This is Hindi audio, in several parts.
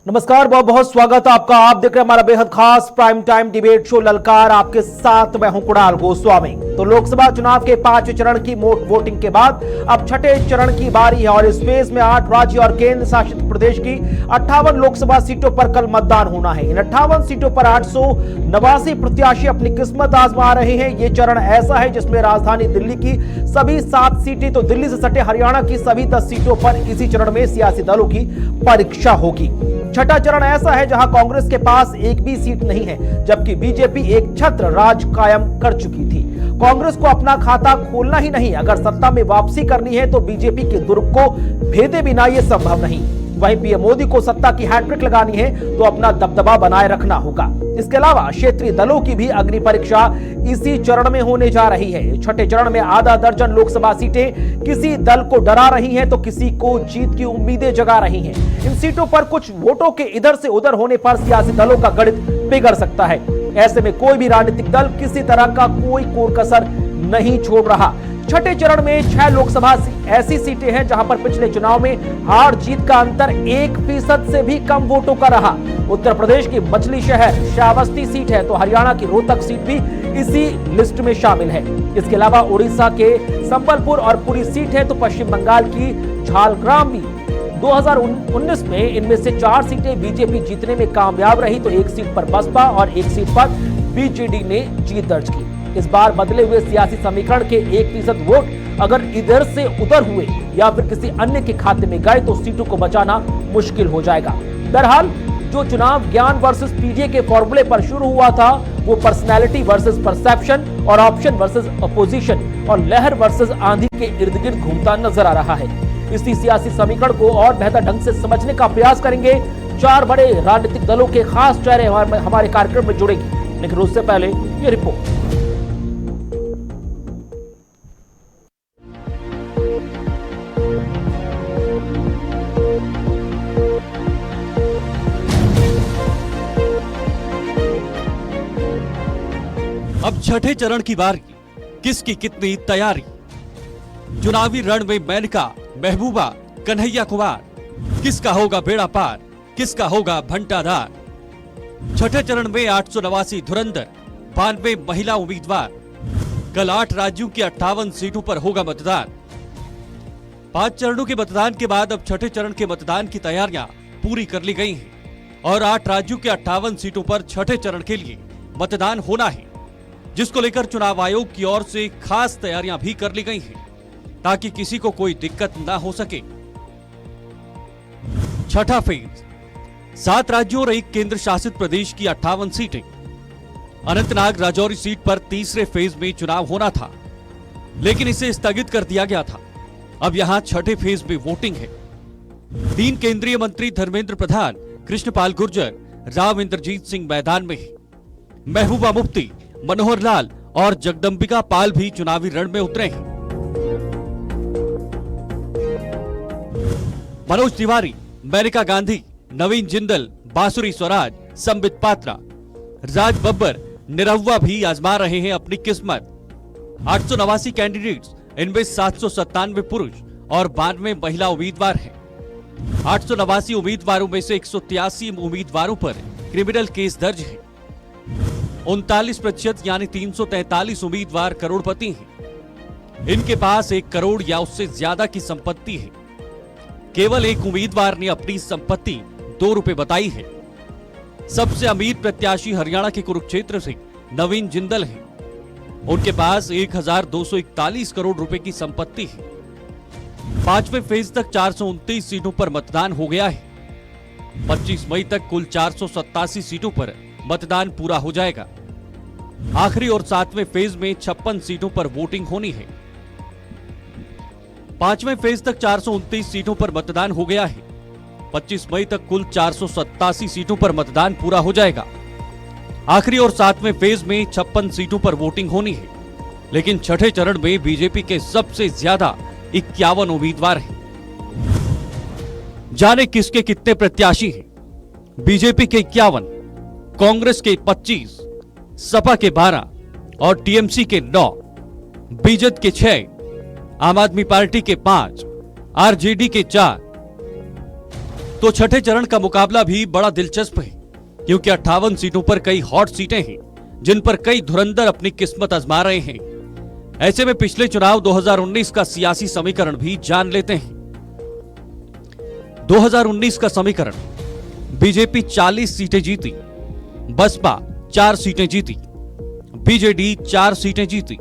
नमस्कार, बहुत बहुत स्वागत है आपका। आप देख रहे हैं हमारा बेहद खास प्राइम टाइम डिबेट शो ललकार। आपके साथ मैं हूं कुणाल गोस्वामी। तो लोकसभा चुनाव के 5 चरण की वोटिंग के बाद अब छठे चरण की बारी है और इस फेज में 8 राज्य और केंद्र शासित प्रदेश की 58 लोकसभा सीटों पर कल मतदान होना है। इन 58 सीटों पर 889 प्रत्याशी अपनी किस्मत आजमा रहे हैं। ये चरण ऐसा है जिसमें राजधानी दिल्ली की सभी 7 सीटें तो दिल्ली से सटे हरियाणा की सभी 10 सीटों पर इसी चरण में सियासी दलों की परीक्षा होगी। छठा चरण ऐसा है जहां कांग्रेस के पास एक भी सीट नहीं है, जबकि बीजेपी एक छत्र राज कायम कर चुकी थी। कांग्रेस को अपना खाता खोलना ही नहीं, अगर सत्ता में वापसी करनी है तो बीजेपी के दुर्ग को भेदे बिना यह संभव नहीं। वहीं पीएम मोदी को सत्ता की हैट्रिक लगानी है तो अपना दबदबा बनाए रखना होगा। इसके अलावा क्षेत्रीय दलों की भी अग्नि परीक्षा इसी चरण में होने जा रही है। छठे चरण में आधा दर्जन लोकसभा सीटें किसी दल को डरा रही हैं तो किसी को जीत की उम्मीदें जगा रही हैं। इन सीटों पर कुछ वोटों के इधर से उधर होने पर सियासी दलों का गणित बिगड़ सकता है। ऐसे में कोई भी राजनीतिक दल किसी तरह का कोई कोर कसर नहीं छोड़ रहा। छठे चरण में 6 लोकसभा ऐसी सीटें हैं जहां पर पिछले चुनाव में हार जीत का अंतर 1% से भी कम वोटों का रहा। उत्तर प्रदेश की मछली शहर श्रावस्ती सीट है तो हरियाणा की रोहतक सीट भी इसी लिस्ट में शामिल है। इसके अलावा उड़ीसा के संबलपुर और पुरी सीट है तो पश्चिम बंगाल की झारग्राम भी 2019 में इनमें से 4 सीटें बीजेपी जीतने में कामयाब रही तो एक सीट पर बसपा और एक सीट पर बीजेडी ने जीत दर्ज की। इस बार बदले हुए सियासी समीकरण के 1% वोट अगर इधर से उधर हुए या फिर किसी अन्य के खाते में गए तो सीटों को बचाना मुश्किल हो जाएगा। बहरहाल जो चुनाव ज्ञान वर्सेस पीडीए के फॉर्मूले पर शुरू हुआ था वो पर्सनैलिटी वर्सेस परसेप्शन और ऑप्शन वर्सेस अपोजिशन और लहर वर्सेस आंधी के इर्द गिर्द घूमता नजर आ रहा है। इसी सियासी समीकरण को और बेहतर ढंग से समझने का प्रयास करेंगे। 4 बड़े राजनीतिक दलों के खास चेहरे हमारे कार्यक्रम में जुड़ेंगे, लेकिन उससे पहले ये रिपोर्ट। अब छठे चरण की बारी, किसकी कितनी तैयारी। चुनावी रण में मेनका, महबूबा, कन्हैया कुमार, किसका होगा बेड़ा पार, किसका होगा भंटाधार। छठे चरण में 889 धुरंधर, 92 महिला उम्मीदवार। कल 8 राज्यों की 58 सीटों पर होगा मतदान। 5 चरणों के मतदान के बाद अब छठे चरण के मतदान की तैयारियां पूरी कर ली गई हैं और 8 राज्यों के 58 सीटों पर छठे चरण के लिए मतदान होना है, जिसको लेकर चुनाव आयोग की ओर से खास तैयारियां भी कर ली गई हैं ताकि किसी को कोई दिक्कत ना हो सके। छठा फेज, 7 राज्यों और 1 केंद्र शासित प्रदेश की 58 सीटें। अनंतनाग राजौरी सीट पर तीसरे फेज में चुनाव होना था, लेकिन इसे स्थगित कर दिया गया था। अब यहां छठे फेज में वोटिंग है। 3 केंद्रीय मंत्री धर्मेंद्र प्रधान, कृष्णपाल गुर्जर, राव इंद्रजीत सिंह मैदान में है। महबूबा मुफ्ती, मनोहर लाल और जगदंबिका पाल भी चुनावी रण में उतरे हैं। मनोज तिवारी, मेनका गांधी, नवीन जिंदल, बांसुरी स्वराज, संबित पात्रा, राज बब्बर, निरहुआ भी आजमा रहे हैं अपनी किस्मत। 889 कैंडिडेट्स, इनमें 797 पुरुष और 92 महिला उम्मीदवार हैं। 889 उम्मीदवारों में से 183 उम्मीदवारों पर क्रिमिनल केस दर्ज है। 39% यानी 343 उम्मीदवार करोड़पति हैं। इनके पास 1 करोड़ या उससे ज्यादा की संपत्ति है। केवल 1 उम्मीदवार ने अपनी संपत्ति 2 रुपए बताई है। सबसे अमीर प्रत्याशी हरियाणा के कुरुक्षेत्र से नवीन जिंदल हैं। उनके पास 1241 करोड़ रुपए की संपत्ति है। 5वें फेज तक 429 सीटों पर मतदान हो गया है। 25 मई तक कुल 487 सीटों पर मतदान पूरा हो जाएगा। आखिरी और 7वें फेज में 56 सीटों पर वोटिंग होनी है। 5वें फेज तक 429 सीटों पर मतदान हो गया है। 25 मई तक कुल 487 सीटों पर मतदान पूरा हो जाएगा। आखिरी और 7वें फेज में 56 सीटों पर वोटिंग होनी है, लेकिन छठे चरण में बीजेपी के सबसे ज्यादा 51 उम्मीदवार हैं। जाने किसके कितने प्रत्याशी हैं। बीजेपी के 51, कांग्रेस के 25, सपा के 12 और टीएमसी के 9, बीजेपी के 6, आम आदमी पार्टी के 5, आरजेडी के 4, तो छठे चरण का मुकाबला भी बड़ा दिलचस्प है, क्योंकि 58 सीटों पर कई हॉट सीटें हैं जिन पर कई धुरंधर अपनी किस्मत आजमा रहे हैं। ऐसे में पिछले चुनाव 2019 का सियासी समीकरण भी जान लेते हैं। 2019 का समीकरण: बीजेपी 40 सीटें जीती, बसपा 4 सीटें जीती, बीजेडी 4 सीटें जीती,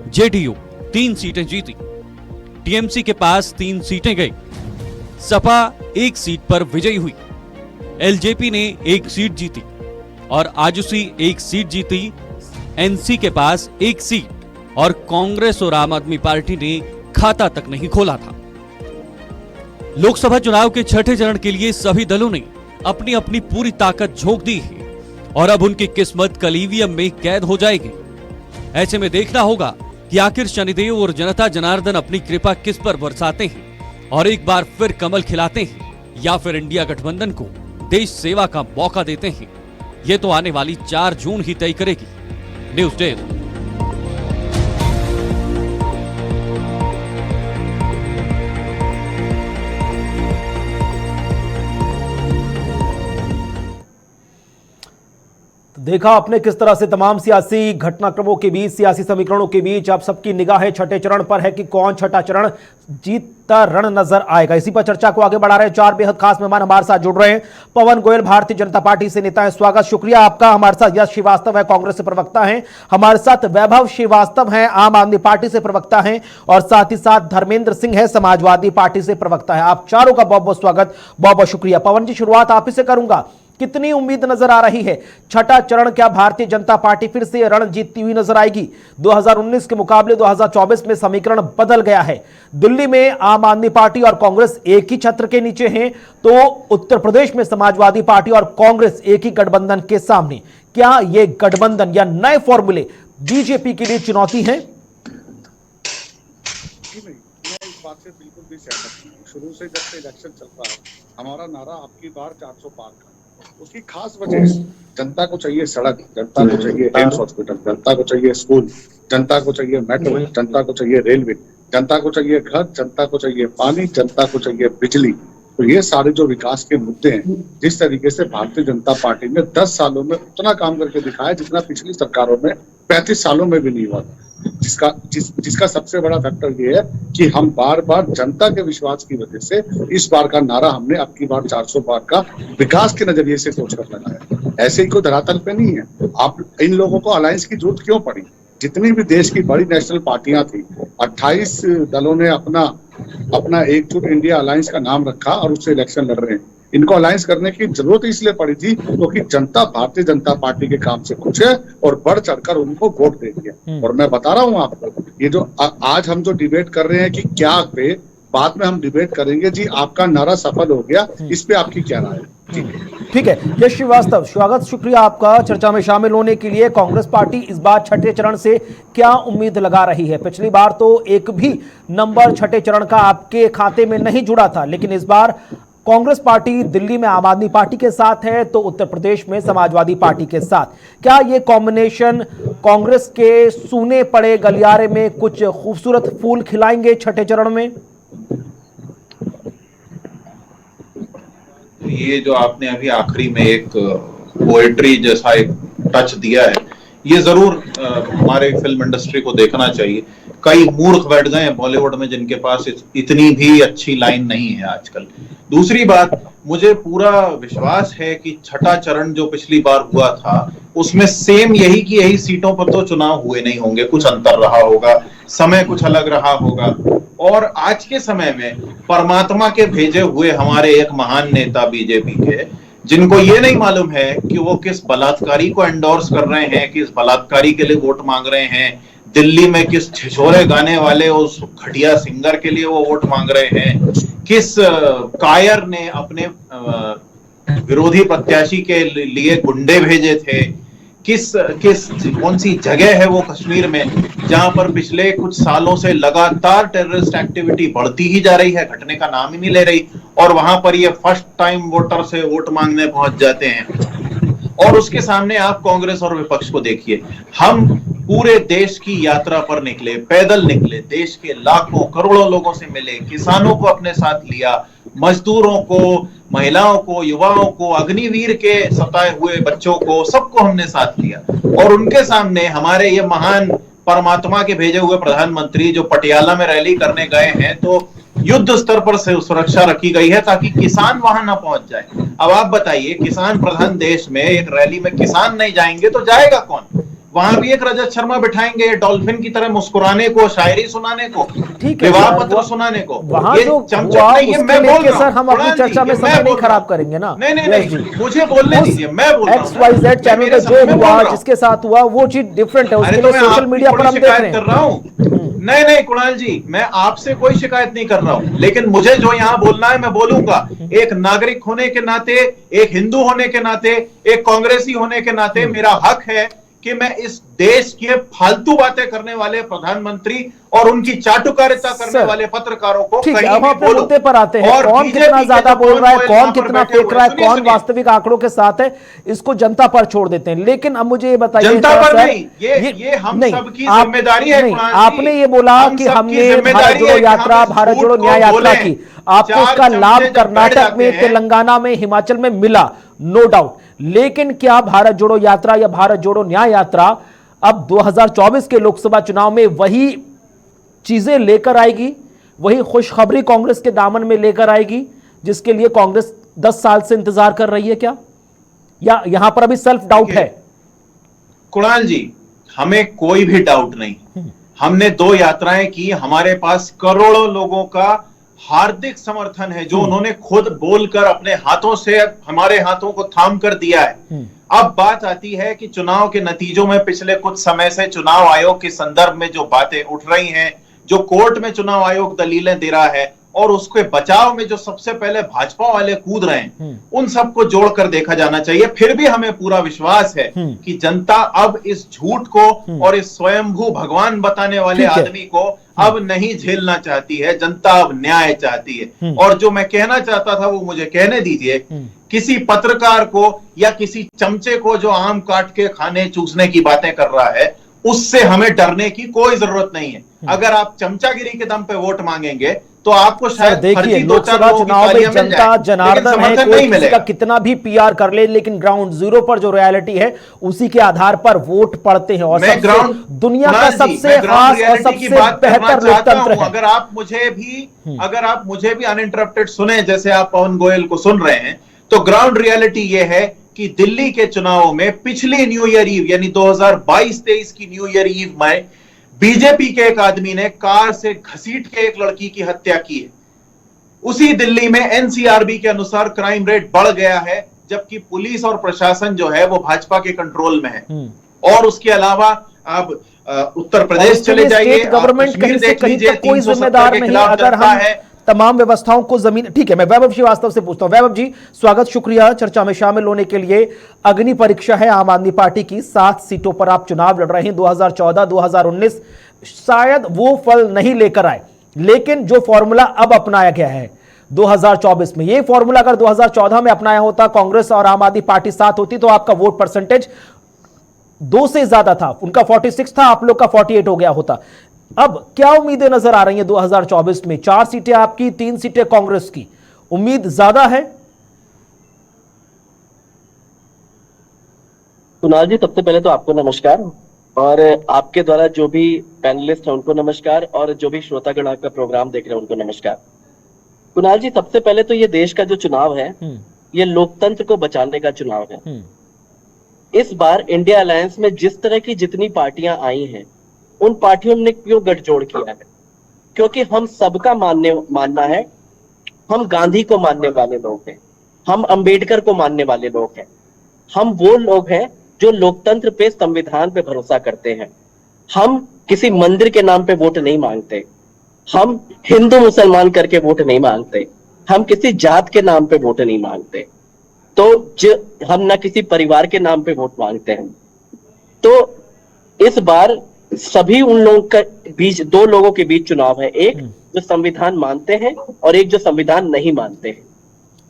जेडीयू 3 सीटें जीती, टीएमसी के पास 3 सीटें गई, सपा 1 सीट पर विजयी हुई, एलजेपी ने 1 सीट जीती और आजसूसी 1 सीट जीती, एनसी के पास 1 सीट और कांग्रेस और आम आदमी पार्टी ने खाता तक नहीं खोला था। लोकसभा चुनाव के छठे चरण के लिए सभी दलों ने अपनी अपनी पूरी ताकत झोंक दी है और अब उनकी किस्मत कल ईवीएम में कैद हो जाएगी। ऐसे में देखना होगा कि आखिर शनिदेव और जनता जनार्दन अपनी कृपा किस पर बरसाते हैं और एक बार फिर कमल खिलाते हैं या फिर इंडिया गठबंधन को देश सेवा का मौका देते हैं। ये तो आने वाली 4 जून ही तय करेगी। News desk. देखा आपने किस तरह से तमाम सियासी घटनाक्रमों के बीच, सियासी समीकरणों के बीच अब सबकी निगाहें छठे चरण पर है कि कौन छठा चरण जीतता रण नजर आएगा। इसी पर चर्चा को आगे बढ़ा रहे हैं 4 बेहद खास मेहमान हमारे साथ जुड़ रहे हैं। पवन गोयल भारतीय जनता पार्टी से नेता है, स्वागत, शुक्रिया आपका। हमारे साथ यश श्रीवास्तव है, कांग्रेस से प्रवक्ता हैं। हमारे साथ वैभव श्रीवास्तव हैं, आम आदमी पार्टी से प्रवक्ता हैं और साथ ही साथ धर्मेंद्र सिंह है, समाजवादी पार्टी से प्रवक्ता है। आप चारों का बहुत बहुत स्वागत, बहुत बहुत शुक्रिया। पवन जी, शुरुआत आप ही से करूंगा। कितनी उम्मीद नजर आ रही है छठा चरण? क्या भारतीय जनता पार्टी फिर से रण जीतती हुई नजर आएगी? 2019 के मुकाबले 2024 में समीकरण बदल गया है। दिल्ली में आम आदमी पार्टी और कांग्रेस एक ही छत्र के नीचे हैं, तो उत्तर प्रदेश में समाजवादी पार्टी और कांग्रेस एक ही गठबंधन के सामने। क्या ये गठबंधन या नए फॉर्मूले बीजेपी के लिए चुनौती है? मैं इस बात से बिल्कुल भी सहमत हूं। शुरू से जब से इलेक्शन चल रहा है, हमारा नारा आपकी बार 400 पार का। उसकी खास वजह है, जनता को चाहिए सड़क, जनता को चाहिए एम्स हॉस्पिटल, जनता को चाहिए स्कूल, जनता को चाहिए मेट्रो, जनता को चाहिए रेलवे, जनता को चाहिए घर, जनता को चाहिए पानी, जनता को चाहिए बिजली। तो ये सारे जो विकास के मुद्दे हैं, जिस तरीके से भारतीय जनता पार्टी ने 10 सालों में उतना काम करके दिखाया जितना पिछली सरकारों में 35 सालों में भी नहीं हुआ था। जिसका सबसे बड़ा फैक्टर ये है कि हम बार बार जनता के विश्वास की वजह से इस बार का नारा हमने अब की बार 400 पार का विकास के नजरिए से सोचकर लगाया। ऐसे ही कोई धरातल पे नहीं है। आप इन लोगों को अलायंस की जरूरत क्यों पड़ी? जितनी भी देश की बड़ी नेशनल पार्टियां थी, 28 दलों ने अपना एकजुट इंडिया अलायंस का नाम रखा और उससे इलेक्शन लड़ रहे हैं। इनको अलायंस करने की जरूरत इसलिए पड़ी थी क्योंकि जनता भारतीय जनता पार्टी के काम से खुश है और बढ़ चढ़कर उनको वोट दे दिया। और मैं बता रहा हूँ आपको, ये जो आज हम जो डिबेट कर रहे हैं कि क्या पे, बाद में हम डिबेट करेंगे जी आपका नारा सफल हो गया, इस पे आपकी क्या राय है? ठीक है, यश श्रीवास्तव, स्वागत, शुक्रिया आपका चर्चा में शामिल होने के लिए। कांग्रेस पार्टी इस बार छठे चरण से क्या उम्मीद लगा रही है? पिछली बार तो एक भी नंबर छठे चरण का आपके खाते में नहीं जुड़ा था, लेकिन इस बार कांग्रेस पार्टी दिल्ली में आम आदमी पार्टी के साथ है तो उत्तर प्रदेश में समाजवादी पार्टी के साथ। क्या ये कॉम्बिनेशन कांग्रेस के सूने पड़े गलियारे में कुछ खूबसूरत फूल खिलाएंगे छठे चरण में? ये जो आपने अभी आखिरी में एक पोएट्री जैसा एक टच दिया है, ये जरूर हमारे फिल्म इंडस्ट्री को देखना चाहिए। कई मूर्ख बैठ गए हैं बॉलीवुड में जिनके पास इतनी भी अच्छी लाइन नहीं है आजकल। दूसरी बात, मुझे पूरा विश्वास है कि छठा चरण जो पिछली बार हुआ था उसमें सेम यही सीटों पर तो चुनाव हुए नहीं होंगे, कुछ अंतर रहा होगा, समय कुछ अलग रहा होगा। और आज के समय में परमात्मा के भेजे हुए हमारे एक महान नेता बीजेपी के, जिनको ये नहीं मालूम है कि वो किस बलात्कारी को एंडोर्स कर रहे हैं, किस बलात्कारी के लिए वोट मांग रहे हैं, दिल्ली में किस छिछोरे गाने वाले उस घटिया सिंगर के लिए वो वोट मांग रहे हैं, किस कायर ने अपने विरोधी प्रत्याशी के लिए गुंडे भेजे थे, कौन सी जगह है वो कश्मीर में जहां पर पिछले कुछ सालों से लगातार टेररिस्ट एक्टिविटी बढ़ती ही जा रही है, घटने का नाम ही नहीं ले रही, और वहां पर ये फर्स्ट टाइम वोटर से वोट मांगने पहुंच जाते हैं। और उसके सामने आप कांग्रेस और विपक्ष को देखिए। हम पूरे देश की यात्रा पर निकले, पैदल निकले, देश के लाखों करोड़ों लोगों से मिले, किसानों को अपने साथ लिया, मजदूरों को, महिलाओं को, युवाओं को, अग्निवीर के सताए हुए बच्चों को, सबको हमने साथ लिया। और उनके सामने हमारे ये महान परमात्मा के भेजे हुए प्रधानमंत्री जो पटियाला में रैली करने गए हैं, तो युद्ध स्तर पर से सुरक्षा रखी गई है ताकि किसान वहां ना पहुंच जाए। अब आप बताइए, किसान प्रधान देश में एक रैली में किसान नहीं जाएंगे तो जाएगा कौन? वहां भी एक रजत शर्मा बिठाएंगे डॉल्फिन की तरह मुस्कुराने को, शायरी सुनाने को, ठीक है विवाह सर, पत्र सुनाने को। वहां ये जो चमचक हुआ नहीं है, उसके मैं बोल लेके रहा सर हूं। हम अपनी कुणाल जी, चर्चा में ये मैं समय नहीं बोल खराब रहा हूं। करेंगे ना। नहीं नहीं यस नहीं, जी। मुझे बोलने दीजिए, मैं बोल रहा हूं ना। XYZ मैं चैनल मेरे पे समय जो में बोल हुआ, रहा हूं। जिसके साथ हुआ, वो चीज डिफरेंट है, अरे उसके तो लिए मैं सोशल आपकी मीडिया पर थोड़ी हम देख शिकायत रहे कर हैं। रहा हूं। नहीं नहीं कुणाल जी, मैं आपसे कोई शिकायत नहीं कर रहा हूं, लेकिन मुझे जो यहां बोलना है मैं बोलूंगा। एक नागरिक होने के नाते, एक हिंदू होने के नाते, एक कांग्रेसी होने के नाते मेरा हक है कि मैं इस देश के फालतू बातें करने वाले प्रधानमंत्री और उनकी चाटुकारिता करने वाले पत्रकारों को ठीक है, कहीं अब भी अपने बोलूं। मुद्दे पर आते हैं। और कौन बीजेपी कितना के ज्यादा जो बोल रहा है, गोयल कौन वहां पर कितना बैठे फेंक हुए रहा है, हैं, सुनिए, कौन सुनिए। वास्तविक आंकड़ों के साथ है, इसको जनता पर छोड़ देते हैं। लेकिन अब मुझे ये बताइए जनता थोड़ा पर सा, नहीं, ये हम नहीं, सबकी आप जिम्मेदारी है नहीं, कुणाल जी। आपने ये बोला हम कि सबकी हमने भारत जिम्मेदारी जोड़ो है कि यात्रा, हम इस भारत झूठ जोड़ो को न्याय यात्रा बोलें। की, आपको चार उसका चमचे लाभ जब बैठ कर्नाटक जाते में, हैं। तेलंगाना में, हिमाचल में मिला, नो डाउट। लेकिन क्या भारत जोड़ो यात्रा या भारत जोड़ो न्याय यात्रा अब 2024 के लोकसभा चुनाव में वही चीजें लेकर आएगी, वही खुशखबरी कांग्रेस के दामन में लेकर आएगी जिसके लिए कांग्रेस 10 साल से इंतजार कर रही है क्या? या यहां पर अभी सेल्फ डाउट है? कुणाल जी, हमें कोई भी डाउट नहीं। हमने 2 यात्राएं की, हमारे पास करोड़ों लोगों का हार्दिक समर्थन है जो उन्होंने खुद बोलकर अपने हाथों से हमारे हाथों को थाम कर दिया है। अब बात आती है कि चुनाव के नतीजों में पिछले कुछ समय से चुनाव आयोग के संदर्भ में जो बातें उठ रही हैं, जो कोर्ट में चुनाव आयोग दलीलें दे रहा है और उसके बचाव में जो सबसे पहले भाजपा वाले कूद रहे हैं, उन सबको जोड़कर देखा जाना चाहिए। फिर भी हमें पूरा विश्वास है कि जनता अब इस झूठ को और इस स्वयंभू भगवान बताने वाले ठीक है। आदमी को अब नहीं झेलना चाहती है। जनता अब न्याय चाहती है। और जो मैं कहना चाहता था वो मुझे कहने दीजिए। किसी पत्रकार को या किसी चमचे को जो आम काट के खाने चूसने की बातें कर रहा है, उससे हमें डरने की कोई जरूरत नहीं है। अगर आप चमचागिरी के दम पे वोट मांगेंगे तो आपको सर शायद देखिए, फर्जी 2-4 लोकसभा लोगों की चुनाव में तालियां मिल जनता जाए, लेकिन जनार्दन है, समर्थन कोई नहीं किसी का मिलेगा। कितना भी PR कर ले, लेकिन ग्राउंड जीरो पर जो रियलिटी है उसी के आधार पर वोट पड़ते हैं। और मैं सबसे ग्राउंड दुनिया का कुणाल जी, सबसे मैं ग्राउंड खास और रियलिटी की सबसे बात करना बेहतर चाहता लोकतंत्र हूं। है। अगर आप मुझे भी अनइंटरप्टेड सुने, जैसे आप पवन गोयल को सुन रहे हैं, तो ग्राउंड रियलिटी यह है कि दिल्ली के चुनाव में पिछली न्यू ईयर ईव यानी 2022-23 की न्यू ईयर ईव में बीजेपी के एक आदमी ने कार से घसीट के एक लड़की की हत्या की है। उसी दिल्ली में एनसीआरबी के अनुसार क्राइम रेट बढ़ गया है, जबकि पुलिस और प्रशासन जो है वो भाजपा के कंट्रोल में है। और उसके अलावा आप उत्तर प्रदेश चले जाइए, स्टेट गवर्नमेंट कहीं से कहीं तक कोई 370 जिम्मेदार के नहीं खिलाफ अगर डरता हम है। तमाम व्यवस्थाओं को जमीन। ठीक है, मैं वैभव श्रीवास्तव से पूछता हूं। वैभव जी, स्वागत, शुक्रिया चर्चा में शामिल होने के लिए। अग्नि परीक्षा है आम आदमी पार्टी की, 7 सीटों पर आप चुनाव लड़ रहे हैं। 2014, 2019 शायद वो फल नहीं लेकर आए, लेकिन जो फॉर्मूला अब अपनाया गया है 2024 में, ये फॉर्मूला अगर 2014 में अपनाया होता, कांग्रेस और आम आदमी पार्टी साथ होती, तो आपका वोट परसेंटेज 2 से ज्यादा था। उनका 46 था, आप लोग का 48 हो गया होता। अब क्या उम्मीदें नजर आ रही हैं 2024 में? 4 सीटें आपकी, 3 सीटें कांग्रेस की, उम्मीद ज्यादा है? कुणाल जी, सबसे पहले तो आपको नमस्कार, और आपके द्वारा जो भी पैनलिस्ट हैं उनको नमस्कार, और जो भी श्रोतागण आपका प्रोग्राम देख रहे हैं उनको नमस्कार। कुणाल जी, सबसे पहले तो ये देश का जो चुनाव है ये लोकतंत्र को बचाने का चुनाव है। इस बार इंडिया अलायंस में जिस तरह की जितनी पार्टियां आई हैं, उन पार्टियों ने क्यों गठजोड़ किया है? क्योंकि हम सबका मानना है, हम गांधी को मानने वाले लोग हैं, हम अंबेडकर को मानने वाले लोग हैं, हम वो लोग हैं जो लोकतंत्र पे, संविधान पे भरोसा करते हैं। हम किसी मंदिर के नाम पे वोट नहीं मांगते, हम हिंदू मुसलमान करके वोट नहीं मांगते, हम किसी जात के नाम पे वोट नहीं मांगते, तो हम ना किसी परिवार के नाम पे वोट मांगते हैं। तो इस बार सभी उन लोगों के बीच, 2 लोगों के बीच चुनाव है, एक जो संविधान मानते हैं और एक जो संविधान नहीं मानते हैं।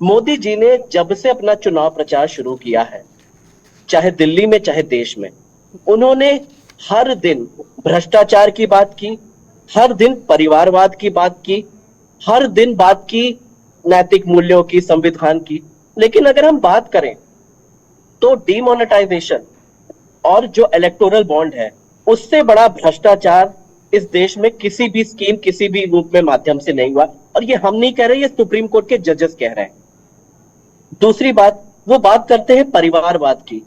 मोदी जी ने जब से अपना चुनाव प्रचार शुरू किया है, चाहे दिल्ली में चाहे देश में, उन्होंने हर दिन भ्रष्टाचार की बात की, हर दिन परिवारवाद की बात की, हर दिन बात की नैतिक मूल्यों की, संविधान की। लेकिन अगर हम बात करें तो डीमोनेटाइजेशन और जो इलेक्टोरल बॉन्ड है, उससे बड़ा भ्रष्टाचार इस देश में किसी भी स्कीम, किसी भी रूप में, माध्यम से नहीं हुआ। और ये हम नहीं कह रहे, ये सुप्रीम कोर्ट के जजेस कह रहे हैं। दूसरी बात, वो बात करते हैं परिवारवाद की।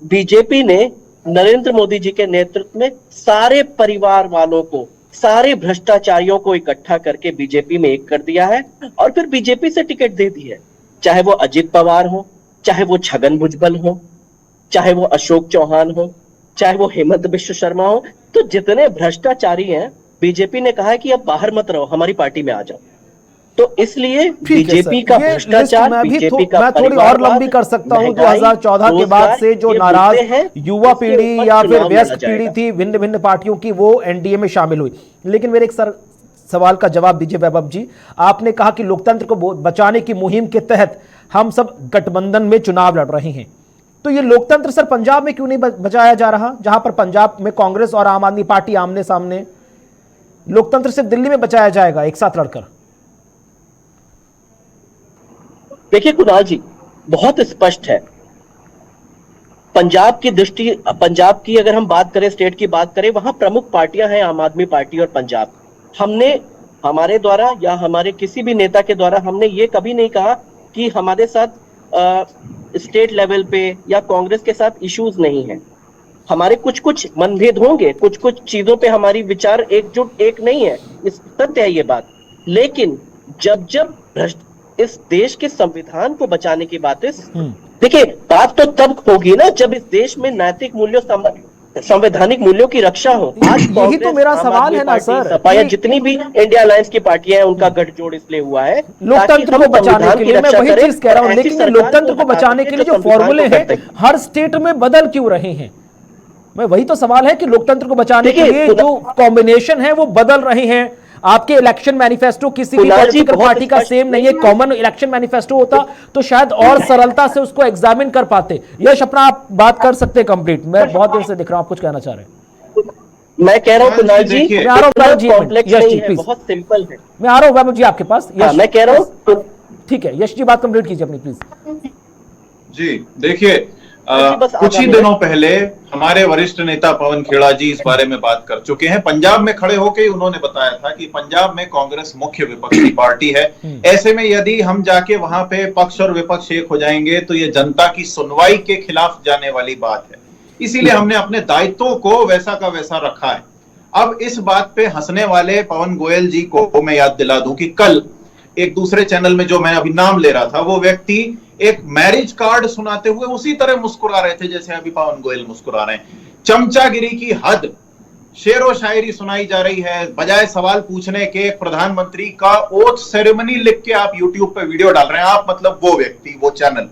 बीजेपी ने नरेंद्र मोदी जी के नेतृत्व में सारे परिवार वालों को, सारे भ्रष्टाचारियों को इकट्ठा करके बीजेपी में एक कर दिया है और फिर बीजेपी से टिकट दे दी है। चाहे वो अजित पवार हो, चाहे वो छगन भुजबल हो, चाहे वो अशोक चौहान हो, चाहे वो हेमंत बिश्व शर्मा हो। तो जितने भ्रष्टाचारी हैं, बीजेपी ने कहा है कि अब बाहर मत रहो, हमारी पार्टी में आ जाओ। तो इसलिए बीजेपी का भ्रष्टाचार, बीजेपी का मैं थोड़ी और लंबी कर सकता हूं। 2014 के बाद से जो नाराज युवा पीढ़ी या फिर वयस्क पीढ़ी थी भिन्न भिन्न पार्टियों की, वो एनडीए में शामिल हुई। लेकिन मेरे एक सवाल का जवाब दीजिए वैभव जी। आपने कहा कि लोकतंत्र को बचाने की मुहिम के तहत हम सब गठबंधन में चुनाव लड़ रहे हैं। तो ये लोकतंत्र सर पंजाब में क्यों नहीं बचाया जा रहा, जहां पर पंजाब में कांग्रेस और आम आदमी पार्टी आमने सामने? लोकतंत्र सिर्फ दिल्ली में बचाया जाएगा एक साथ लड़कर? देखिए कुणाल जी, बहुत स्पष्ट है। पंजाब की दृष्टि, पंजाब की अगर हम बात करें, स्टेट की बात करें, वहां प्रमुख पार्टियां हैं आम आदमी पार्टी और पंजाब। हमने, हमारे द्वारा या हमारे किसी भी नेता के द्वारा हमने ये कभी नहीं कहा कि हमारे साथ स्टेट लेवल पे या कांग्रेस के साथ इश्यूज नहीं है। हमारे कुछ कुछ मनभेद होंगे, कुछ कुछ चीजों पे हमारी विचार एकजुट एक नहीं है, इस सत्य है ये बात। लेकिन जब जब इस देश के संविधान को बचाने की बात है, देखिए बात तो तब होगी ना जब इस देश में नैतिक मूल्यों, संवैधानिक मूल्यों की रक्षा हो। आज यही तो मेरा सवाल है ना सर, सपा या जितनी भी इंडिया अलायंस की पार्टियां हैं, उनका गठजोड़ इसलिए हुआ है लोकतंत्र को बचाने के लिए। मैं वही चीज कह रहा हूं, लेकिन लोकतंत्र को बचाने के लिए जो फॉर्मूले हैं हर स्टेट में बदल क्यों रहे हैं? मैं वही तो सवाल है कि लोकतंत्र को बचाने के लिए जो कॉम्बिनेशन है वो बदल रहे हैं। आपके इलेक्शन मैनिफेस्टो किसी भी पॉलिटिकल पार्टी का सेम नहीं है। कॉमन इलेक्शन मैनिफेस्टो होता तो शायद और सरलता से उसको एग्जामिन कर पाते। यश, अपना आप बात कर सकते हैं कंप्लीट। मैं बहुत देर से दिख रहा हूं, आप कुछ कहना चाह रहे हैं? मैं कह रहा हूं कुणाल जी, मैं आ रहा हूं, कॉम्प्लेक्स नहीं है, बहुत सिंपल है। मैं आ रहा हूं वैभव जी आपके पास। मैं कह रहा हूं, ठीक है यश जी, बात कंप्लीट कीजिए अपनी प्लीज। जी देखिए, कुछ ही दिनों पहले हमारे वरिष्ठ नेता पवन खेड़ा जी इस बारे में बात कर चुके हैं। पंजाब में खड़े होकर उन्होंने बताया था कि पंजाब में कांग्रेस मुख्य विपक्षी पार्टी है। ऐसे में यदि हम जाके वहां पे पक्ष और विपक्ष एक हो जाएंगे तो ये जनता की सुनवाई के खिलाफ जाने वाली बात है। इसीलिए हमने अपने दायित्वों को वैसा का वैसा रखा है। अब इस बात पे हंसने वाले पवन गोयल जी को मैं याद दिला दूं कि कल एक दूसरे चैनल में जो मैं अभी नाम ले रहा था, वो व्यक्ति एक मैरिज कार्ड सुनाते हुए उसी तरह मुस्कुरा रहे थे जैसे अभी पवन गोयल मुस्कुरा रहे हैं। चमचागिरी की हद, शेरो शायरी सुनाई जा रही है। बजाय सवाल पूछने के प्रधानमंत्री का ओथ सेरेमनी लिख के आप यूट्यूब पे वीडियो डाल रहे हैं। आप मतलब वो व्यक्ति, वो चैनल।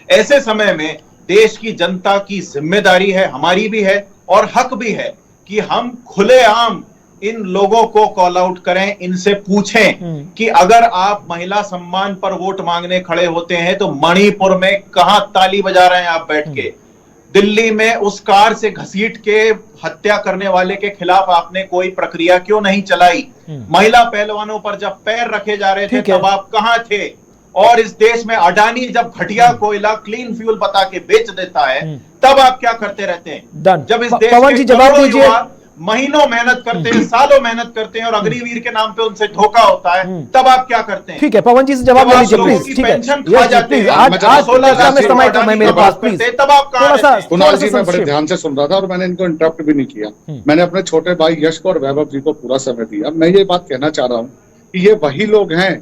ऐसे समय में देश की जनता की जिम्मेदारी है, हमारी भी है और हक भी है कि हम खुलेआम इन लोगों को कॉल आउट करें, इनसे पूछें कि अगर आप महिला सम्मान पर वोट मांगने खड़े होते हैं तो मणिपुर में कहां ताली बजा रहे हैं आप बैठ के? दिल्ली में उस कार से घसीट के हत्या करने वाले के खिलाफ आपने कोई प्रक्रिया क्यों नहीं चलाई? महिला पहलवानों पर जब पैर रखे जा रहे थे तब आप कहां थे? और इस देश में अडानी जब घटिया कोयला क्लीन फ्यूल बता के बेच देता है तब आप क्या करते रहते हैं? जब इस देश के करोड़ों युवा महीनों मेहनत करते हैं, सालों मेहनत करते हैं और अग्निवीर के नाम पे उनसे धोखा होता है, तब आप क्या करते हैं? ठीक है, पवन जी से जवाब ले लीजिए प्लीज। ठीक है, आज 16 में समय कम है मेरे पास, प्लीज। तब आप कुणाल जी, मैं बड़े ध्यान से सुन रहा था और मैंने इनको इंटरप्ट भी नहीं किया। मैंने अपने छोटे भाई यश को और वैभव जी को पूरा समय दिया। मैं ये बात कहना चाह रहा हूँ कि ये वही लोग हैं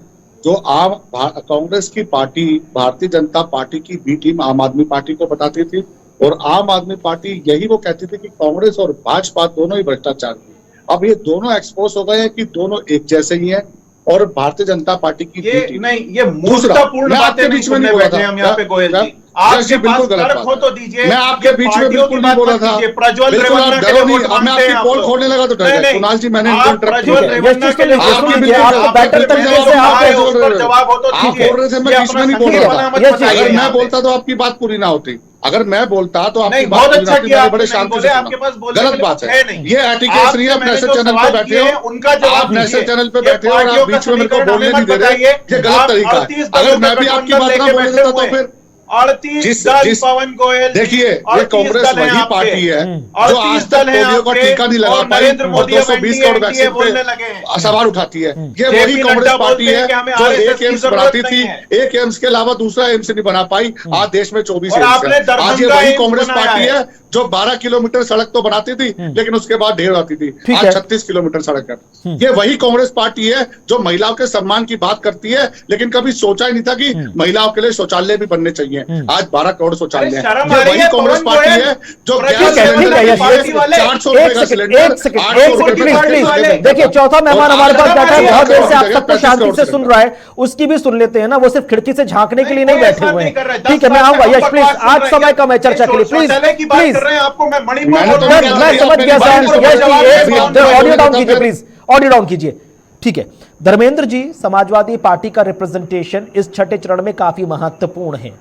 जो आम कांग्रेस की पार्टी, भारतीय जनता पार्टी की बी टीम आम आदमी पार्टी को बताती थी और आम आदमी पार्टी यही वो कहती थी कि कांग्रेस और भाजपा दोनों ही भ्रष्टाचार की। अब ये दोनों एक्सपोज हो गए हैं कि दोनों एक जैसे ही हैं और भारतीय जनता पार्टी की ये नहीं, ये मूर्खतापूर्ण बातें बीच में नहीं बैठे हम यहाँ पे गोयल जी। यश जी बिल्कुल गलत बात हो तो है। दीजिए। मैं आपके बीच में बिल्कुल नहीं बोला था, प्रज्वल बिल्कुल आप रेवन्ना के डरो लिए नहीं। वोट मैं मांगते हैं आपकी आप पोल लोग। खोलने लगा तो डर नहीं, गए। कुणाल जी मैंने आप इनको इंटरप्ट प्रज्वल किया। रेवन्ना के लिए आप वोट भी मांगते बिल्कुल हैं, आप आपने बेटर फिर तरीके मैंने से जो आप कहा है बोल उस रहे पर हो। जवाब हो तो आप दीजिए। बोल रहे थे, मैं ये बीच अपना में नहीं बोल संकेत रहा बना मत था। बताइए अगर यहाँ मैं पे। बोलता तो आपकी बात पूरी ना होती। अगर मैं बोलता तो आपकी नहीं, बात बहुत पूरी ना अच्छा होती। किया मैंने आपने, बड़े नहीं शांति बोले, से आपके सुना। पास बोलने के गलत लिए बात कुछ है है नहीं। ये एटिकेट्स नहीं है। आप आपसे मैंने नेशनल जो चैनल पे सवाल बैठे किए हो, हैं, उनका जवाब आप नेशनल दीजिए। चैनल पे ये बैठे हो और पार्टियों आप का बीच में मेरे को समीकरण बोलने हमें नहीं मत दे रहे। बताइए। ये गलत आप तरीका 38 है। दलों अगर का मैं भी आपकी गठबंधन बात ना लेके बोलने बैठे देता हुए तो हैं। फिर 38 दल पवन गोयल जी, देखिए ये 38 कांग्रेस दल हैं वही आपके। पार्टी है जो 38 आज तक दल हैं पोलियो का आपके, टीका नहीं लगा और पाई नरेंद्र और मोदी अब 220 करोड़ वैक्सीन बोलने पे लगे हैं। सवाल उठाती है। ये JP वही कांग्रेस नड्डा पार्टी बोलते हैं है कि हमें जो RSS एक की एम्स जरूरत बनाती नहीं थी, है। एक एम्स के अलावा दूसरा एम्स नहीं बना पाई। आज देश में 24 और एम्स आपने है। आज ये दरभंगा वही एम्स कांग्रेस बनाया पार्टी है। है जो 12 किलोमीटर सड़क तो बनाती थी लेकिन उसके बाद ढेर आती थी। ठीक आज है। 36 किलोमीटर सड़क है। ये वही कांग्रेस पार्टी है जो महिलाओं के सम्मान की बात करती है लेकिन कभी सोचा ही नहीं था कि महिलाओं के लिए शौचालय भी बनने चाहिए। आज 12 करोड़ शौचालय अरे है। शर्म ये आ रही वही है, कांग्रेस पवन पार्टी गोयल। है जो प्रज्वल गैस ठीक है, सिलेंडर यश, की पार्टी वाले। 400 रुपए का सिलेंडर एक सेकंड 800 रुपए में प्लीज कितने प्लीज जगह देखिए, चौथा मेहमान हमारे पास बैठा है, बहुत देर से आप सबको 35 शांति करोड़ से सुन रहा है, उसकी भी सुन लेते हैं ना। वो सिर्फ खिड़की से झांकने के लिए नहीं कोई बैठे ऐसा हुए नहीं कर रहा हैं। है। ठीक है, मैं 10 आऊंगा। साल से यश हम प्लीज, बकवास सुन आज रहे समय हैं। कम है चर्चा के लिए। प्लीज शौचालय की बात प्लीज कर रहे हैं, आपको मैं मणिपुर मैंने तो बोलूंगा। क्या मैं किया? समझ गया मैंने सर। बात यश जवाब जी, दिया, एक जवाब ऑडियो डाउन दिया, कीजिए फिर- प्लीज, ऑडियो डाउन कीजिए। ठीक है, धर्मेंद्र जी, समाजवादी पार्टी का रिप्रेजेंटेशन इस छठे चरण में काफी महत्वपूर्ण है।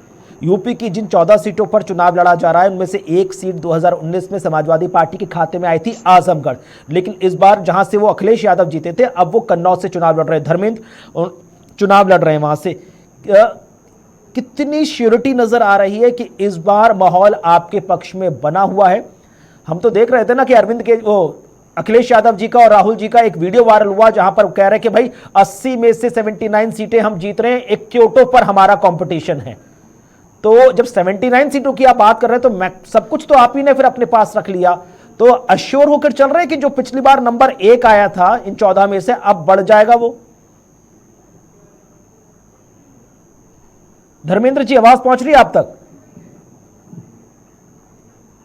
यूपी की जिन 14 सीटों पर चुनाव लड़ा जा रहा है उनमें से एक सीट 2019 में समाजवादी पार्टी के खाते में आई थी, आजमगढ़। लेकिन इस बार जहां से वो अखिलेश यादव जीते थे, अब वो कन्नौज से चुनाव लड़ रहे हैं। धर्मेंद्र चुनाव लड़ रहे हैं वहां से। कितनी श्योरिटी नजर आ रही है कि इस बार माहौल आपके पक्ष में बना हुआ है? हम तो देख रहे थे ना कि अरविंद के अखिलेश यादव जी का और राहुल जी का एक वीडियो वायरल हुआ जहां पर कह रहे हैं कि भाई 80 में से 79 सीटें हम जीत रहे हैं, एक क्योटो पर हमारा कंपटीशन है। तो जब 79 सीटों की आप बात कर रहे हैं तो मैं सब कुछ तो आप ही ने फिर अपने पास रख लिया। तो अश्योर होकर चल रहे हैं कि जो पिछली बार नंबर 1 आया था इन 14 में से, अब बढ़ जाएगा वो? धर्मेंद्र जी, आवाज पहुंच रही है आप तक?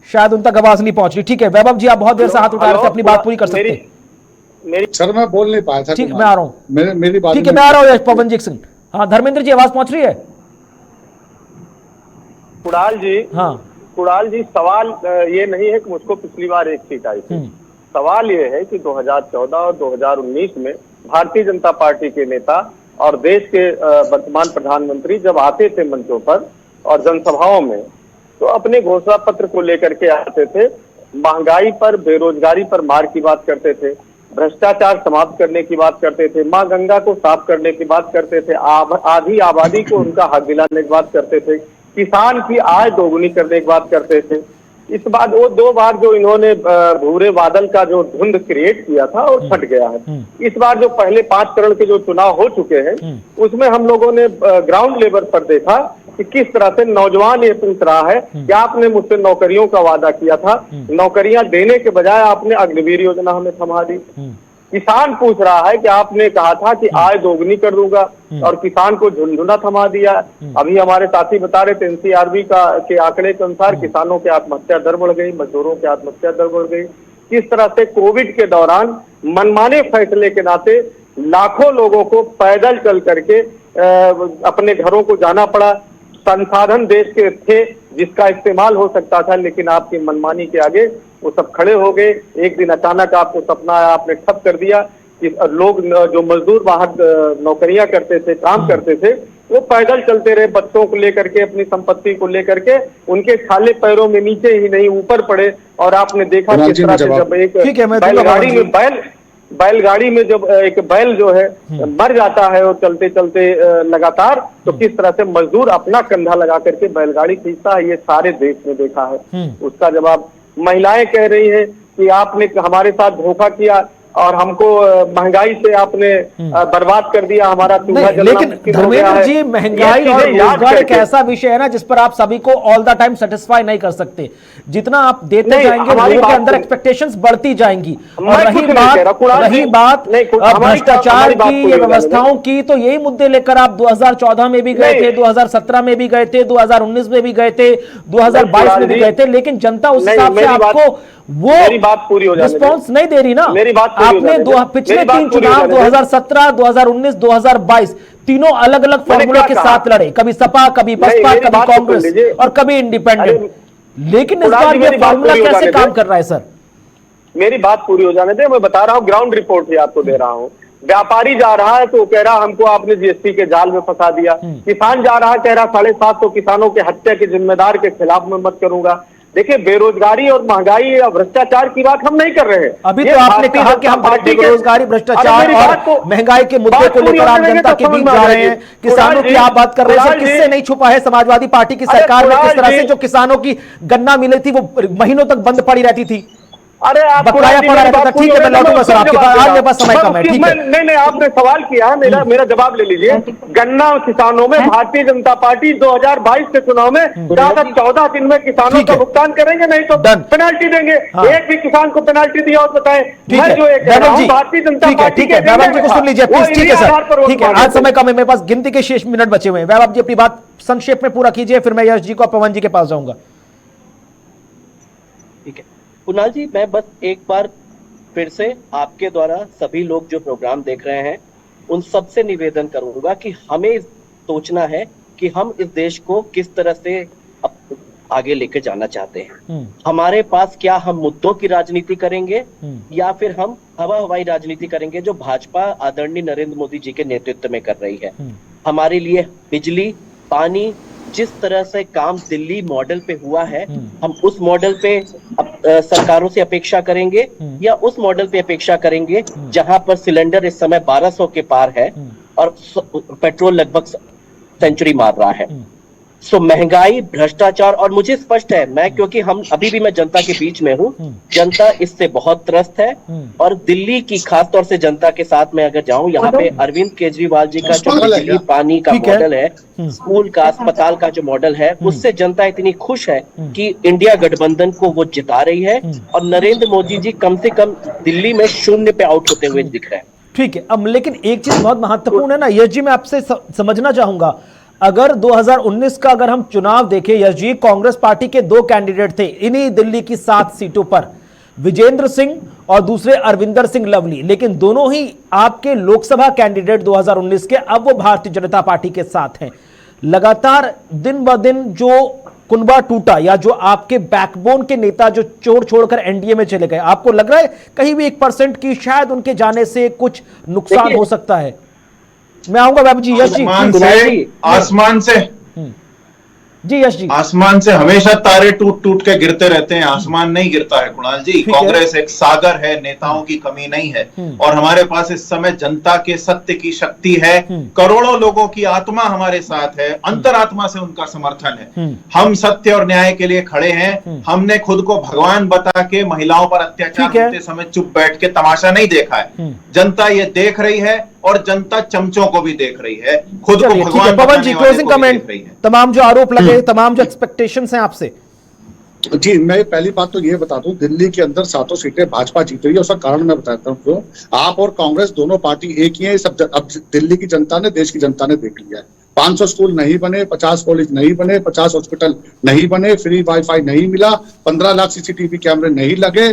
शायद उन तक आवाज नहीं पहुंच रही। ठीक है, वैभव जी, आप बहुत देर से हाथ उठा रहे थे, अपनी बात पूरी कर सकते हैं। सर मैं बोल नहीं पाया था। ठीक, मैं आ रहा हूं। मेरी बात ठीक है, मैं आ रहा हूं पवन जी सिंह। हाँ धर्मेंद्र जी, आवाज पहुंच रही है? कुणाल जी, हाँ। कुणाल जी, सवाल ये नहीं है कि मुझको पिछली बार एक सीट आई थी। सवाल ये है कि 2014 और 2019 में भारतीय जनता पार्टी के नेता और देश के वर्तमान प्रधानमंत्री जब आते थे मंचों पर और जनसभाओं में, तो अपने घोषणा पत्र को लेकर के आते थे। महंगाई पर, बेरोजगारी पर मार की बात करते थे, भ्रष्टाचार समाप्त करने की बात करते थे, माँ गंगा को साफ करने की बात करते थे, आधी आबादी को उनका हक दिलाने की बात करते थे, किसान की आय दोगुनी करने की बात करते थे। इस बार वो 2 बार जो इन्होंने भूरे बादल का जो धुंध क्रिएट किया था और छट गया है। इस बार जो पहले 5 चरण के जो चुनाव हो चुके हैं उसमें हम लोगों ने ग्राउंड लेवल पर देखा कि किस तरह से नौजवान ये पूछ रहा है कि आपने मुझसे नौकरियों का वादा किया था, नौकरियां देने के बजाय आपने अग्निवीर योजना हमें थमा दी। किसान पूछ रहा है कि आपने कहा था कि आय दोगुनी कर दूंगा और किसान को झुंझुना थमा दिया। अभी हमारे साथी बता रहे थे एनसीआरबी के आंकड़े के अनुसार किसानों की आत्महत्या दर बढ़ गई, मजदूरों की आत्महत्या दर बढ़ गई। किस तरह से कोविड के दौरान मनमाने फैसले के नाते लाखों लोगों को पैदल चल करके अपने घरों को जाना पड़ा। संसाधन देश के थे जिसका इस्तेमाल हो सकता था, लेकिन आपकी मनमानी के आगे वो सब खड़े हो गए। एक दिन अचानक आपको सपना आया, आपने ठप कर दिया कि लोग जो मजदूर बाहर नौकरियां करते थे, काम करते थे, वो पैदल चलते रहे, बच्चों को लेकर के, अपनी संपत्ति को लेकर के, उनके छाले पैरों में नीचे ही नहीं ऊपर पड़े। और आपने देखा किस तरह से जब एक बैलगाड़ी में जब एक बैल जो है मर जाता है और चलते चलते लगातार, तो किस तरह से मजदूर अपना कंधा लगा करके बैलगाड़ी खींचता है, ये सारे देश में देखा है। उसका जवाब महिलाएं कह रही हैं कि आपने हमारे साथ धोखा किया और हमको महंगाई से आपने बर्बाद कर दिया, हमारा चूल्हा जलना लेकिन मुश्किल हो गया धर्मेंद्र है। जी, महंगाई और रोजगार एक ऐसा विषय है ना जिस पर आप सभी को ऑल द टाइम सेटिस्फाई नहीं कर सकते। जितना आप देते जाएंगे लोगों के अंदर एक्सपेक्टेशंस बढ़ती जाएंगी। और रही बात भ्रष्टाचार की या व्यवस्थाओं की, तो यही मुद्दे लेकर आप 2014 में भी गए थे, 2017 में भी गए थे, 2019 में भी गए थे, 2022 में भी गए थे, लेकिन जनता उस हिसाब से आपको वो मेरी बात पूरी हो जाने रिस्पॉन्स नहीं दे रही ना। मेरी बात आपने पिछले 3 चुनाव 2017, 2019, 2022 तीनों अलग अलग फॉर्मूला के साथ लड़े, कभी सपा, कभी बसपा, कभी कांग्रेस और कभी इंडिपेंडेंट, लेकिन इस बार ये फॉर्मूला कैसे काम कर रहा है सर? मेरी बात पूरी हो जाने दे, मैं बता रहा हूँ, ग्राउंड रिपोर्ट ही आपको दे रहा हूँ। व्यापारी जा रहा है तो कह रहा हमको आपने जीएसटी के जाल में फंसा दिया, किसान जा रहा कह रहा 750 किसानों के हत्या के जिम्मेदार के खिलाफ मैं मत करूंगा। देखिए, बेरोजगारी और महंगाई और भ्रष्टाचार की बात हम नहीं कर रहे हैं। अभी तो आपने कहा कि हम बेरोजगारी, भ्रष्टाचार और महंगाई के मुद्दे को लेकर आम जनता के बीच जा रहे हैं, किसानों की आप बात कर रहे हैं सर, किससे नहीं छुपा है समाजवादी पार्टी की सरकार में किस तरह से जो किसानों की गन्ना मिली थी वो महीनों तक बंद पड़ी रहती थी, अरे आप बकाया पड़ा रहता था। ठीक है, मैं लौटूंगा सर आपके पास, आज मेरे पास समय कम है। ठीक है, नहीं, आपने सवाल किया है, मेरा जवाब ले लीजिए। गन्ना किसानों में भारतीय जनता पार्टी 2022 के चुनाव में 14 दिन में किसानों का भुगतान करेंगे, नहीं तो पेनाल्टी देंगे। एक भी किसान को पेनाल्टी दिया और बताएं, मैं जो एक भारतीय जनता पार्टी के वैभव जी को सुन लीजिए प्लीज। ठीक है सर, ठीक है, आज समय कम है मेरे पास, गिनती के शेष मिनट बचे हुए हैं। वैभव जी अपनी बात संक्षेप में पूरा कीजिए, फिर मैं यश जी को, पवन जी के पास जाऊंगा। ठीक है कुणाल जी, मैं बस एक बार फिर से आपके द्वारा सभी लोग जो प्रोग्राम देख रहे हैं उन सबसे निवेदन करूंगा कि हमें सोचना है कि हम इस देश को किस तरह से आगे लेके जाना चाहते हैं। हमारे पास क्या हम मुद्दों की राजनीति करेंगे या फिर हम हवा हवाई राजनीति करेंगे जो भाजपा आदरणीय नरेंद्र मोदी जी के नेतृत्व में कर रही है। हमारे लिए बिजली, पानी, जिस तरह से काम दिल्ली मॉडल पे हुआ है, हम उस मॉडल पे सरकारों से अपेक्षा करेंगे या उस मॉडल पे अपेक्षा करेंगे जहां पर सिलेंडर इस समय 1200 के पार है और पेट्रोल लगभग सेंचुरी मार रहा है। सो महंगाई, भ्रष्टाचार, और मुझे स्पष्ट है, मैं क्योंकि हम अभी भी मैं जनता के बीच में हूँ, जनता इससे बहुत त्रस्त है। और दिल्ली की खासतौर से जनता के साथ मैं अगर जाऊं, यहाँ पे अरविंद केजरीवाल जी का जो बिजली पानी का मॉडल है, स्कूल का, अस्पताल का जो मॉडल है, उससे जनता इतनी खुश है कि इंडिया गठबंधन को वो जिता रही है और नरेंद्र मोदी जी कम से कम दिल्ली में 0 पे आउट होते हुए दिख रहे हैं। ठीक है, अब लेकिन एक चीज बहुत महत्वपूर्ण है ना यश जी, मैं आपसे समझना चाहूंगा, अगर 2019 का अगर हम चुनाव देखें यश जी, कांग्रेस पार्टी के 2 कैंडिडेट थे इन्हीं दिल्ली की 7 सीटों पर, विजेंद्र सिंह और दूसरे अरविंदर सिंह लवली, लेकिन दोनों ही आपके लोकसभा कैंडिडेट 2019 के अब वो भारतीय जनता पार्टी के साथ हैं। लगातार दिन ब दिन जो कुनबा टूटा या जो आपके बैकबोन के नेता जो छोड़कर एनडीए में चले गए, आपको लग रहा है कहीं भी 1% की शायद उनके जाने से कुछ नुकसान हो सकता है? मैं आऊंगा बाबू जी। यश जी, आसमान से जी यश जी, आसमान से हमेशा तारे टूट टूट के गिरते रहते हैं, आसमान नहीं गिरता है कुणाल जी। कांग्रेस एक सागर है, नेताओं की कमी नहीं है और हमारे पास इस समय जनता के सत्य की शक्ति है, करोड़ों लोगों की आत्मा हमारे साथ है, अंतरात्मा से उनका समर्थन है। हम सत्य और न्याय के लिए खड़े हैं। हमने खुद को भगवान बता के महिलाओं पर अत्याचार होते समय चुप बैठ के तमाशा नहीं देखा है। जनता ये देख रही है और जनता चमचों को भी देख रही है, खुद को भगवान पवन जी, क्लोजिंग कमेंट, तमाम जो आरोप लगे, तमाम जो एक्सपेक्टेशंस हैं आपसे। जी, मैं पहली बात तो ये बता दूं, दिल्ली के अंदर 7 सीटें भाजपा जीत रही है, उसका कारण मैं बताता हूँ क्यों। आप और कांग्रेस दोनों पार्टी एक ही है, सब अब दिल्ली की जनता ने, देश की जनता ने देख लिया है। 500 स्कूल नहीं बने, 50 कॉलेज नहीं बने, 50 हॉस्पिटल नहीं बने, फ्री वाईफाई नहीं मिला, 15 लाख सीसीटीवी कैमरे नहीं लगे,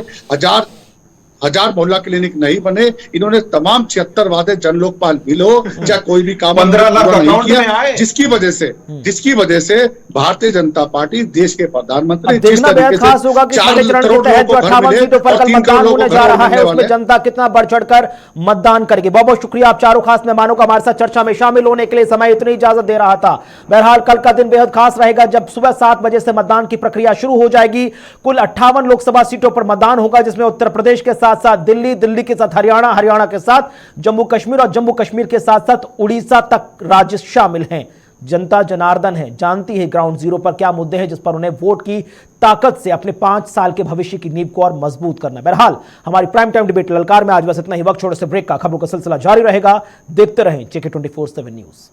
हजार मोहल्ला क्लिनिक नहीं बने। इन्होंने तमाम 76 वादे जन लोकपाल बिल हो चाहे कोई भी काम 15 लाख नहीं किया, जिसकी वजह से भारतीय जनता पार्टी देश के प्रधानमंत्री देखना बेहद खास होगा कि पहले चरण के तहत जो 58 सीटों पर कल मतदान होने जा रहा है उसमें जनता कितना बढ़ चढ़कर मतदान करेगी। बहुत बहुत शुक्रिया आप चारों खास मेहमानों का हमारे साथ चर्चा में शामिल होने के लिए, समय इतनी इजाजत दे रहा था। बहरहाल कल का दिन बेहद खास रहेगा जब सुबह 7 बजे से मतदान की प्रक्रिया शुरू हो जाएगी। कुल 58 लोकसभा सीटों पर मतदान होगा, जिसमें उत्तर प्रदेश के साथ साथ दिल्ली के साथ हरियाणा के साथ जम्मू कश्मीर और जम्मू कश्मीर के साथ साथ उड़ीसा तक राज्य शामिल हैं। जनता जनार्दन है, जानती है ग्राउंड जीरो पर क्या मुद्दे हैं जिस पर उन्हें वोट की ताकत से अपने 5 साल के भविष्य की नींव को और मजबूत करना। बहरहाल हमारी प्राइम टाइम डिबेट ललकार में आज बस इतना ही। वक्त छोड़ने से ब्रेक का, खबरों का सिलसिला जारी रहेगा। देखते रहें JK24/7 न्यूज।